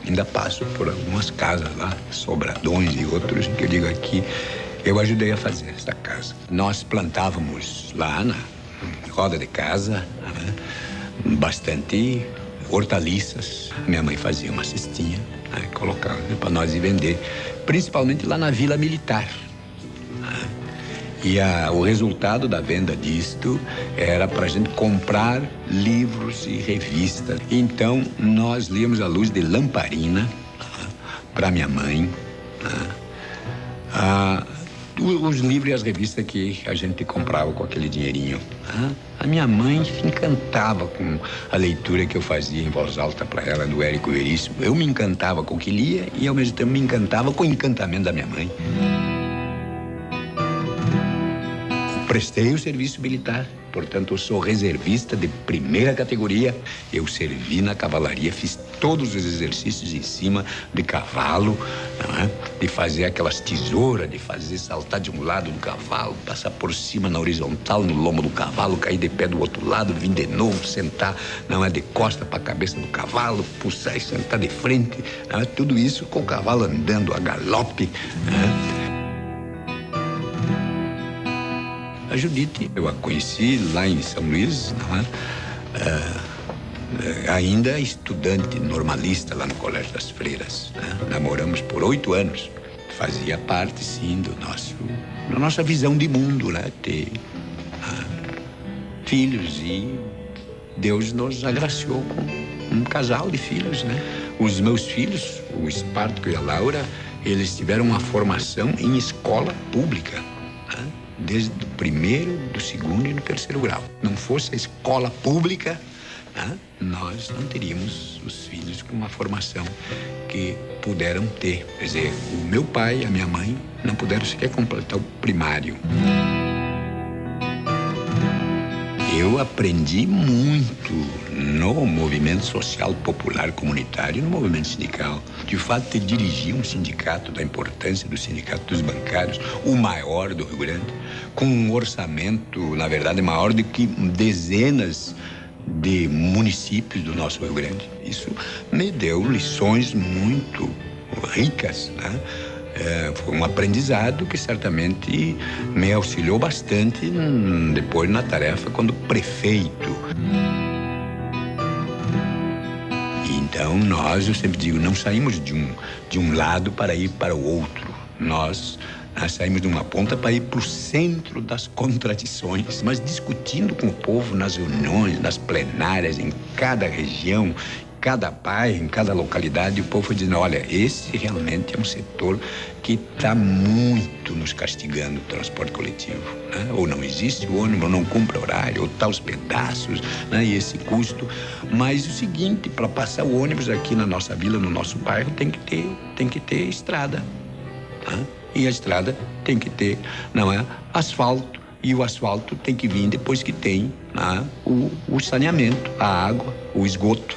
Ainda passo por algumas casas lá, Sobradões e outros, que eu digo aqui, eu ajudei a fazer essa casa. Nós plantávamos lá na roda de casa, né, bastante hortaliças. Minha mãe fazia uma cestinha, né, colocava para nós ir vender, principalmente lá na Vila Militar. E o resultado da venda disto era para a gente comprar livros e revistas. Então, nós líamos à luz de lamparina para minha mãe. Os livros e as revistas que a gente comprava com aquele dinheirinho. A minha mãe se encantava com a leitura que eu fazia em voz alta para ela, do Érico Veríssimo. Eu me encantava com o que lia e, ao mesmo tempo, me encantava com o encantamento da minha mãe. Prestei o serviço militar, portanto, eu sou reservista de primeira categoria. Eu servi na cavalaria, fiz todos os exercícios em cima de cavalo, né? De fazer aquelas tesouras, de fazer saltar de um lado do cavalo, passar por cima na horizontal, no lombo do cavalo, cair de pé do outro lado, vir de novo, sentar, não é, de costa para a cabeça do cavalo, puxar e sentar de frente, né? Tudo isso com o cavalo andando a galope, né? A Judite, eu a conheci lá em São Luís, não é? Ainda estudante normalista lá no Colégio das Freiras, né? Namoramos por 8 anos. Fazia parte, sim, da nossa visão de mundo, né? Ter filhos, e Deus nos agraciou com um casal de filhos, né? Os meus filhos, o Espartaco e a Laura, eles tiveram uma formação em escola pública, né? Desde o primeiro, do segundo e do terceiro grau. Não fosse a escola pública, né, nós não teríamos os filhos com uma formação que puderam ter. Quer dizer, o meu pai e a minha mãe não puderam sequer completar o primário. Eu aprendi muito no movimento social popular comunitário, no movimento sindical. De fato, de dirigir um sindicato, da importância do sindicato dos bancários, o maior do Rio Grande, com um orçamento, na verdade, maior do que dezenas de municípios do nosso Rio Grande. Isso me deu lições muito ricas, né? Foi um aprendizado que certamente me auxiliou bastante depois na tarefa quando prefeito. Então eu sempre digo, não saímos de um lado para ir para o outro. Nós saímos de uma ponta para ir para o centro das contradições, mas discutindo com o povo nas reuniões, nas plenárias, em cada região, cada bairro, em cada localidade, o povo foi dizendo, olha, esse realmente é um setor que está muito nos castigando, o transporte coletivo, né? Ou não existe o ônibus, ou não cumpre horário, ou está os pedaços, né? E esse custo. Mas o seguinte, para passar o ônibus aqui na nossa vila, no nosso bairro, tem que ter estrada, né? E a estrada tem que ter, não é, asfalto. E o asfalto tem que vir depois que tem, né, o saneamento, a água, o esgoto.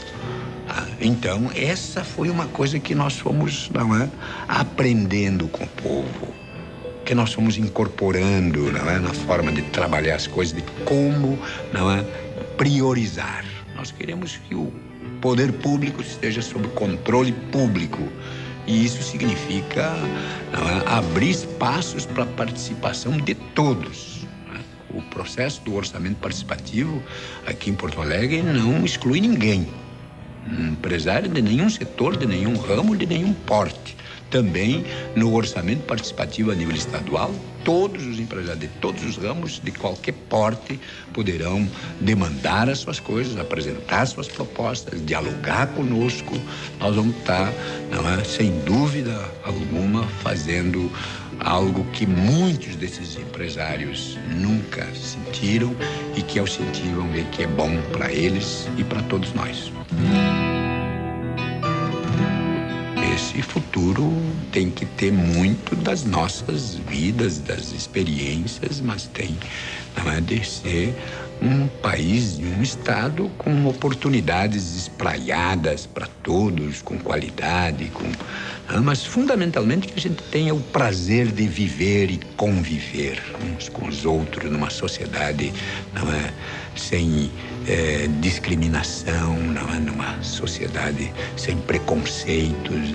Então, essa foi uma coisa que nós fomos, não é, aprendendo com o povo, que nós fomos incorporando, não é, na forma de trabalhar as coisas, de como, não é, priorizar. Nós queremos que o poder público esteja sob controle público. E isso significa, não é, abrir espaços para a participação de todos. O processo do orçamento participativo aqui em Porto Alegre não exclui ninguém. Empresário de nenhum setor, de nenhum ramo, de nenhum porte. Também no orçamento participativo a nível estadual, todos os empresários de todos os ramos, de qualquer porte, poderão demandar as suas coisas, apresentar suas propostas, dialogar conosco. Nós vamos estar, não é, sem dúvida alguma, fazendo algo que muitos desses empresários nunca sentiram e que ao sentir vão ver que é bom para eles e para todos nós. Esse futuro tem que ter muito das nossas vidas, das experiências, mas tem, não é, de ser um país, um estado com oportunidades espraiadas para todos, com qualidade, mas fundamentalmente que a gente tenha o prazer de viver e conviver uns com os outros numa sociedade, não é, sem discriminação, numa sociedade sem preconceitos,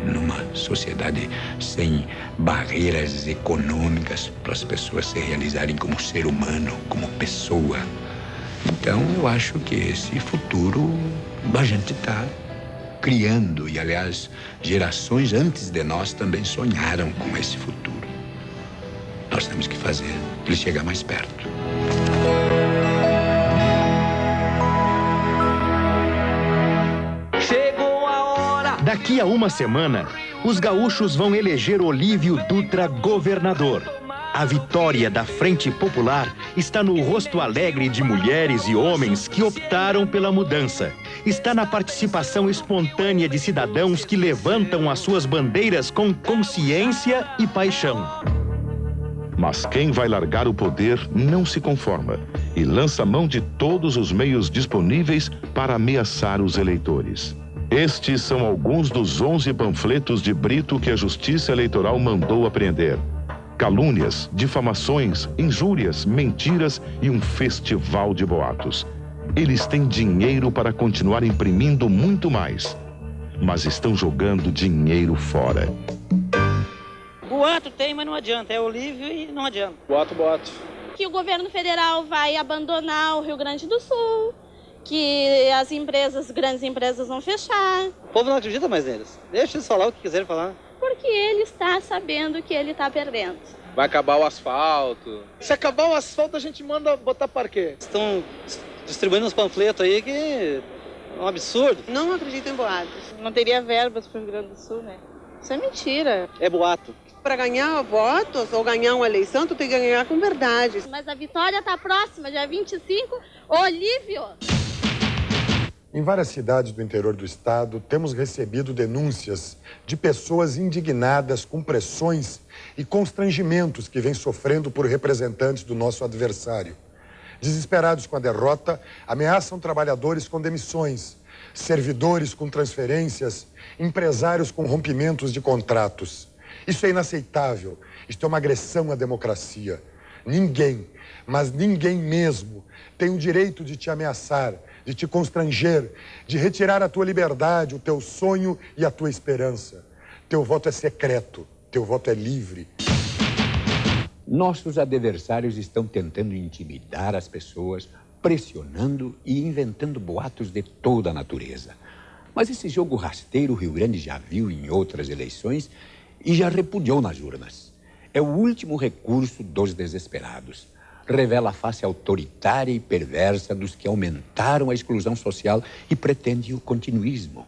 numa sociedade sem barreiras econômicas para as pessoas se realizarem como ser humano, como pessoa. Então, eu acho que esse futuro a gente está criando, e, aliás, gerações antes de nós também sonharam com esse futuro. Nós temos que fazer ele chegar mais perto. Chegou a hora! Daqui a uma semana, os gaúchos vão eleger Olívio Dutra governador. A vitória da Frente Popular está no rosto alegre de mulheres e homens que optaram pela mudança. Está na participação espontânea de cidadãos que levantam as suas bandeiras com consciência e paixão. Mas quem vai largar o poder não se conforma e lança mão de todos os meios disponíveis para ameaçar os eleitores. Estes são alguns dos 11 panfletos de Brito que a Justiça Eleitoral mandou apreender. Calúnias, difamações, injúrias, mentiras e um festival de boatos. Eles têm dinheiro para continuar imprimindo muito mais, mas estão jogando dinheiro fora. Boato tem, mas não adianta. É Olívio e não adianta. Boato. Que o governo federal vai abandonar o Rio Grande do Sul, que as grandes empresas vão fechar. O povo não acredita mais neles. Deixa eles falar o que quiserem falar. Porque ele está sabendo que ele está perdendo. Vai acabar o asfalto. Se acabar o asfalto, a gente manda botar parquê. Estão distribuindo uns panfletos aí que é um absurdo. Não acredito em boatos. Não teria verbas para o Rio Grande do Sul, né? Isso é mentira. É boato. Para ganhar votos ou ganhar uma eleição, tu tem que ganhar com verdade. Mas a vitória está próxima, dia 25, Olívio. Em várias cidades do interior do estado, temos recebido denúncias de pessoas indignadas com pressões e constrangimentos que vêm sofrendo por representantes do nosso adversário. Desesperados com a derrota, ameaçam trabalhadores com demissões, servidores com transferências, empresários com rompimentos de contratos. Isso é inaceitável. Isto é uma agressão à democracia. Ninguém, mas ninguém mesmo, tem o direito de te ameaçar, de te constranger, de retirar a tua liberdade, o teu sonho e a tua esperança. Teu voto é secreto, teu voto é livre. Nossos adversários estão tentando intimidar as pessoas, pressionando e inventando boatos de toda a natureza. Mas esse jogo rasteiro o Rio Grande já viu em outras eleições e já repudiou nas urnas. É o último recurso dos desesperados. Revela a face autoritária e perversa dos que aumentaram a exclusão social e pretendem o continuismo.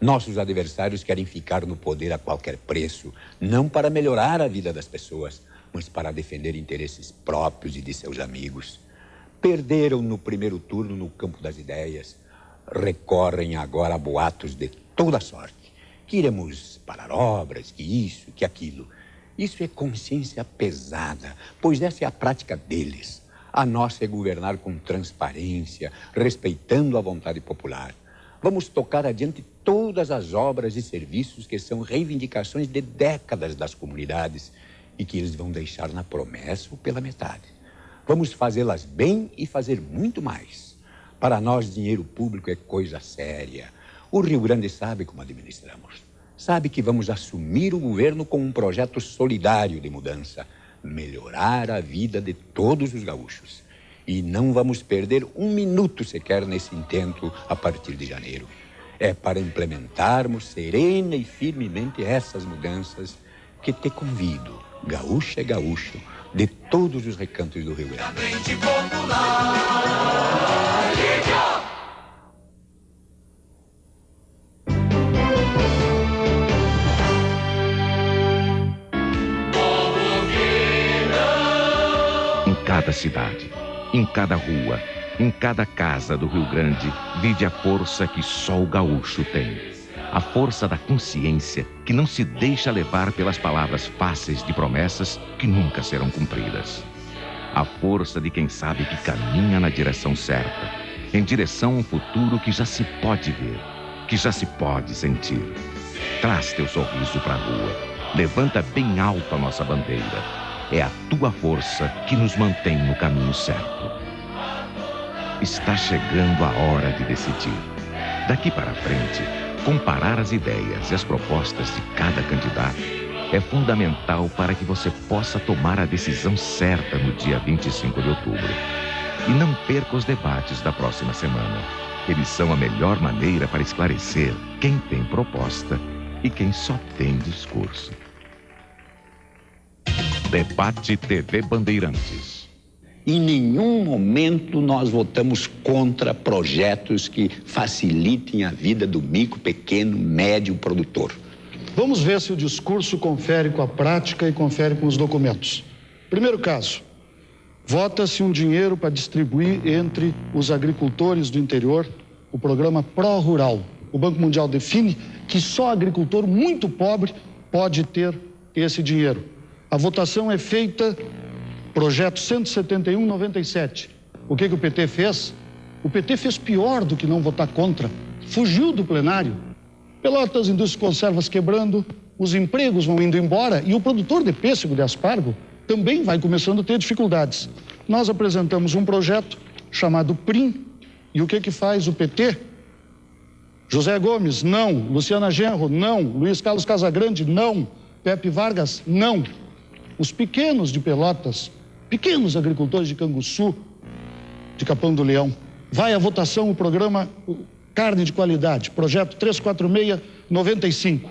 Nossos adversários querem ficar no poder a qualquer preço, não para melhorar a vida das pessoas, mas para defender interesses próprios e de seus amigos. Perderam no primeiro turno no campo das ideias, recorrem agora a boatos de toda sorte. Que iremos parar obras, que isso, que aquilo. Isso é consciência pesada, pois essa é a prática deles. A nossa é governar com transparência, respeitando a vontade popular. Vamos tocar adiante todas as obras e serviços que são reivindicações de décadas das comunidades e que eles vão deixar na promessa ou pela metade. Vamos fazê-las bem e fazer muito mais. Para nós, dinheiro público é coisa séria. O Rio Grande sabe como administramos. Sabe que vamos assumir o governo com um projeto solidário de mudança, melhorar a vida de todos os gaúchos. E não vamos perder um minuto sequer nesse intento a partir de janeiro. É para implementarmos serena e firmemente essas mudanças que te convido, gaúcha e gaúcho, de todos os recantos do Rio Grande. Em cada cidade, em cada rua, em cada casa do Rio Grande, vive a força que só o gaúcho tem. A força da consciência que não se deixa levar pelas palavras fáceis de promessas que nunca serão cumpridas. A força de quem sabe que caminha na direção certa, em direção a um futuro que já se pode ver, que já se pode sentir. Traz teu sorriso para a rua, levanta bem alto a nossa bandeira. É a tua força que nos mantém no caminho certo. está chegando a hora de decidir. Daqui para frente, comparar as ideias e as propostas de cada candidato é fundamental para que você possa tomar a decisão certa no dia 25 de outubro. E não perca os debates da próxima semana. Eles são a melhor maneira para esclarecer quem tem proposta e quem só tem discurso. Debate TV Bandeirantes. Em nenhum momento nós votamos contra projetos que facilitem a vida do micro, pequeno, médio produtor. Vamos ver se o discurso confere com a prática e confere com os documentos. Primeiro caso, vota-se um dinheiro para distribuir entre os agricultores do interior o programa Pró-Rural. O Banco Mundial define que só agricultor muito pobre pode ter esse dinheiro. A votação é feita, projeto 171/97. O que o PT fez? O PT fez pior do que não votar contra. Fugiu do plenário. Pelotas, indústrias de conservas quebrando, os empregos vão indo embora e o produtor de pêssego, de aspargo, também vai começando a ter dificuldades. Nós apresentamos um projeto chamado PRIM. E o que faz o PT? José Gomes, não. Luciana Genro, não. Luiz Carlos Casagrande, não. Pepe Vargas, não. Os pequenos de Pelotas, pequenos agricultores de Canguçu, de Capão do Leão. Vai à votação o programa Carne de Qualidade, projeto 346/95.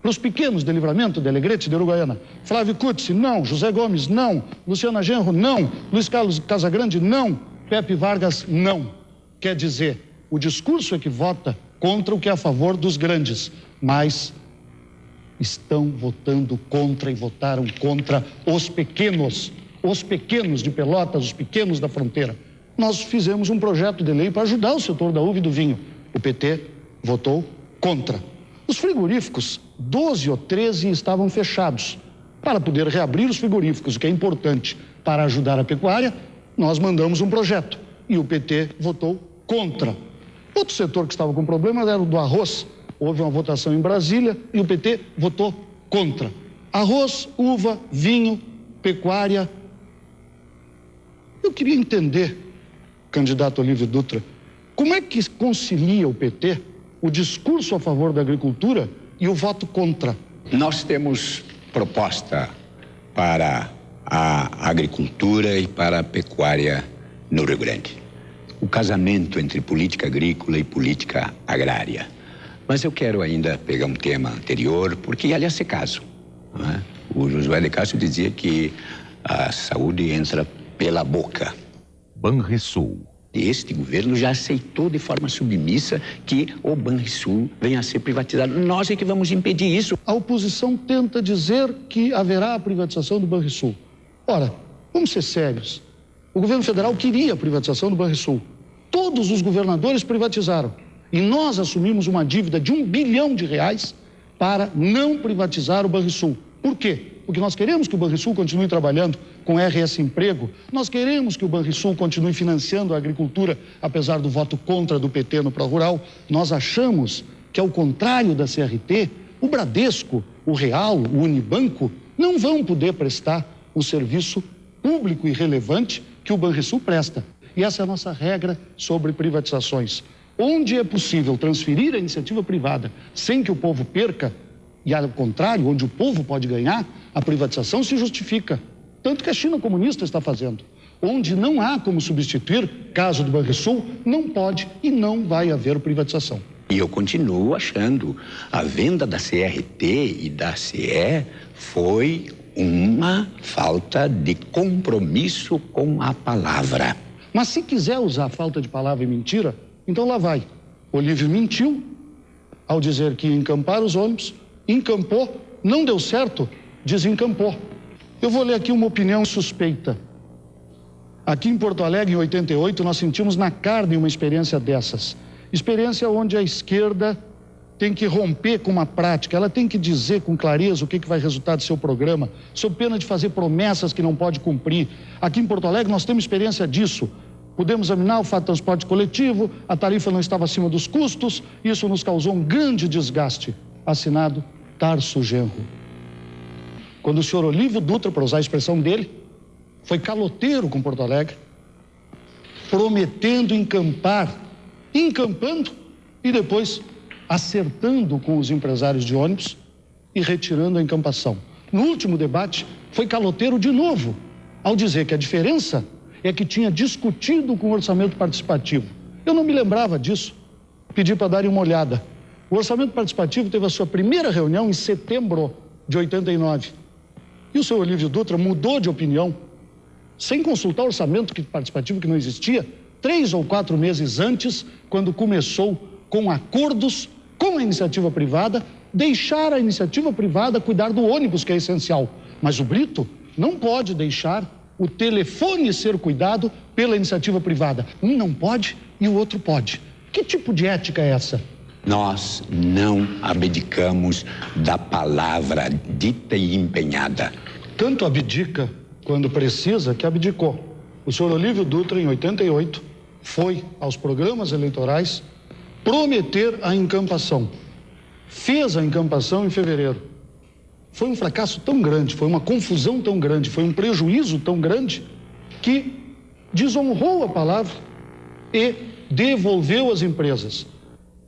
Para os pequenos de Livramento, de Alegrete, de Uruguaiana. Flávio Cutsi, não. José Gomes, não. Luciana Genro, não. Luiz Carlos Casagrande, não. Pepe Vargas, não. Quer dizer, o discurso é que vota contra o que é a favor dos grandes, mas estão votando contra e votaram contra os pequenos de Pelotas, os pequenos da fronteira. Nós fizemos um projeto de lei para ajudar o setor da uva e do vinho. O PT votou contra. Os frigoríficos, 12 ou 13 estavam fechados. Para poder reabrir os frigoríficos, o que é importante para ajudar a pecuária, nós mandamos um projeto e o PT votou contra. Outro setor que estava com problema era o do arroz. Houve uma votação em Brasília e o PT votou contra. Arroz, uva, vinho, pecuária. Eu queria entender, candidato Olívio Dutra, como é que concilia o PT o discurso a favor da agricultura e o voto contra? Nós temos proposta para a agricultura e para a pecuária no Rio Grande. O casamento entre política agrícola e política agrária. Mas eu quero ainda pegar um tema anterior, porque aliás é caso. Não é? O Josué de Castro dizia que a saúde entra pela boca. Banrisul. Este governo já aceitou de forma submissa que o Banrisul venha a ser privatizado. Nós é que vamos impedir isso. A oposição tenta dizer que haverá a privatização do Banrisul. Ora, vamos ser sérios. O governo federal queria a privatização do Banrisul. Todos os governadores privatizaram. E nós assumimos uma dívida de R$1 bilhão para não privatizar o Banrisul. Por quê? Porque nós queremos que o Banrisul continue trabalhando com RS Emprego, nós queremos que o Banrisul continue financiando a agricultura, apesar do voto contra do PT no Pró-Rural. Nós achamos que, ao contrário da CRT, o Bradesco, o Real, o Unibanco, não vão poder prestar o serviço público e relevante que o Banrisul presta. E essa é a nossa regra sobre privatizações. Onde é possível transferir a iniciativa privada sem que o povo perca, e ao contrário, onde o povo pode ganhar, a privatização se justifica. Tanto que a China comunista está fazendo. Onde não há como substituir, caso do Banrisul, não pode e não vai haver privatização. E eu continuo achando, a venda da CRT e da CE foi uma falta de compromisso com a palavra. Mas se quiser usar falta de palavra e mentira, então lá vai. Olívio mentiu ao dizer que ia encampar os ônibus, encampou, não deu certo, desencampou. Eu vou ler aqui uma opinião suspeita. Aqui em Porto Alegre, em 88, nós sentimos na carne uma experiência dessas. Experiência onde a esquerda tem que romper com uma prática, ela tem que dizer com clareza o que vai resultar do seu programa, sob pena de fazer promessas que não pode cumprir. Aqui em Porto Alegre nós temos experiência disso. Pudemos examinar o fato do transporte coletivo, a tarifa não estava acima dos custos, isso nos causou um grande desgaste. Assinado Tarso Genro. Quando o senhor Olívio Dutra, para usar a expressão dele, foi caloteiro com Porto Alegre, prometendo encampando e depois acertando com os empresários de ônibus e retirando a encampação. No último debate, foi caloteiro de novo, ao dizer que a diferença é que tinha discutido com o orçamento participativo. Eu não me lembrava disso, pedi para darem uma olhada. O orçamento participativo teve a sua primeira reunião em setembro de 89. E o senhor Olívio Dutra mudou de opinião, sem consultar o orçamento participativo que não existia, 3 ou 4 meses antes, quando começou com acordos com a iniciativa privada, deixar a iniciativa privada cuidar do ônibus, que é essencial. Mas o Brito não pode deixar o telefone ser cuidado pela iniciativa privada. Um não pode e o outro pode. Que tipo de ética é essa? Nós não abdicamos da palavra dita e empenhada. Tanto abdica quando precisa que abdicou. O senhor Olívio Dutra, em 88, foi aos programas eleitorais prometer a encampação. Fez a encampação em fevereiro. Foi um fracasso tão grande, foi uma confusão tão grande, foi um prejuízo tão grande que desonrou a palavra e devolveu as empresas.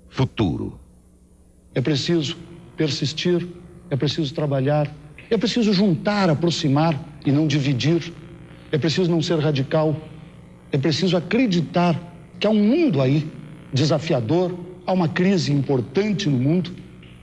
Futuro. É preciso persistir, é preciso trabalhar, é preciso juntar, aproximar e não dividir. É preciso não ser radical, é preciso acreditar que há um mundo aí desafiador, há uma crise importante no mundo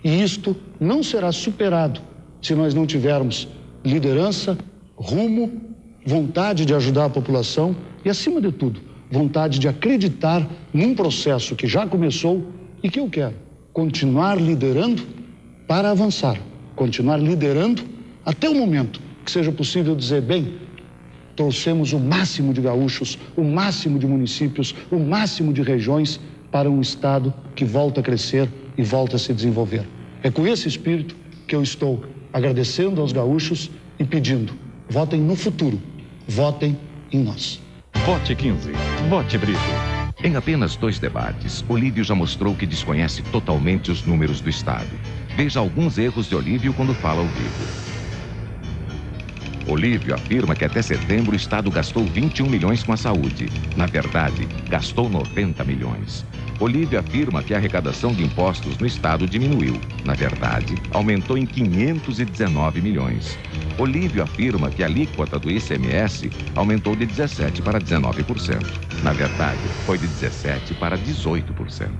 e isto não será superado se nós não tivermos liderança, rumo, vontade de ajudar a população e, acima de tudo, vontade de acreditar num processo que já começou e que eu quero continuar liderando para avançar, continuar liderando até o momento que seja possível dizer, bem, trouxemos o máximo de gaúchos, o máximo de municípios, o máximo de regiões para um estado que volta a crescer e volta a se desenvolver. É com esse espírito que eu estou agradecendo aos gaúchos e pedindo, votem no futuro, votem em nós. Vote 15. Vote Brito. Em apenas 2 debates, Olívio já mostrou que desconhece totalmente os números do estado. Veja alguns erros de Olívio quando fala ao vivo. Olívio afirma que até setembro o estado gastou 21 milhões com a saúde. Na verdade, gastou 90 milhões. Olívio afirma que a arrecadação de impostos no estado diminuiu. Na verdade, aumentou em 519 milhões. Olívio afirma que a alíquota do ICMS aumentou de 17% para 19%. Na verdade, foi de 17% para 18%.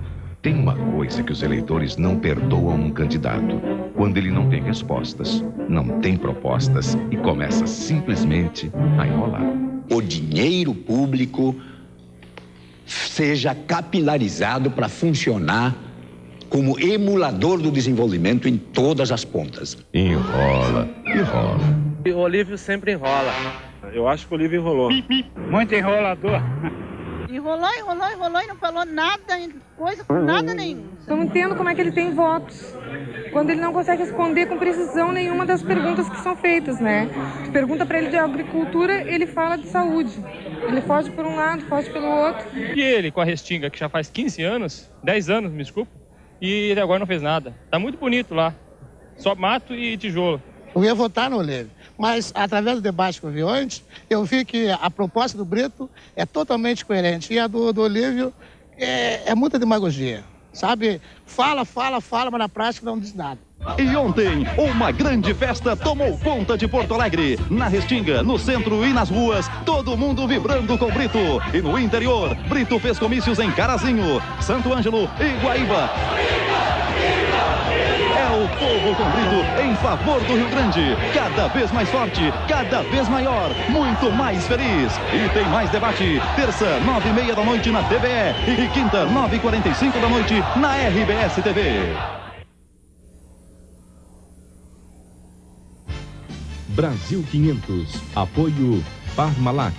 Tem uma coisa que os eleitores não perdoam um candidato: quando ele não tem respostas, não tem propostas e começa simplesmente a enrolar. O dinheiro público seja capilarizado para funcionar como emulador do desenvolvimento em todas as pontas. Enrola. O Olívio sempre enrola. Eu acho que o Olívio enrolou. Muito enrolador. Enrolou e não falou nada, coisa com nada nenhum. Eu não entendo como é que ele tem votos, quando ele não consegue responder com precisão nenhuma das perguntas que são feitas, né? Tu pergunta para ele de agricultura, ele fala de saúde. Ele foge por um lado, foge pelo outro. E ele com a Restinga, que já faz 15 anos, 10 anos, me desculpa, e ele agora não fez nada. Tá muito bonito lá, só mato e tijolo. Eu ia votar no Olívio, mas através do debate que eu vi antes, eu vi que a proposta do Brito é totalmente coerente e a do Olívio é muita demagogia, sabe? Fala, mas na prática não diz nada. E ontem, uma grande festa tomou conta de Porto Alegre. Na Restinga, no centro e nas ruas, todo mundo vibrando com Brito. E no interior, Brito fez comícios em Carazinho, Santo Ângelo e Guaíba. É o povo com Brito em favor do Rio Grande. Cada vez mais forte, cada vez maior, muito mais feliz. E tem mais debate. Terça, 9h30 da noite na TVE. E quinta, 9h45 da noite na RBS TV. Brasil 500. Apoio Parmalat.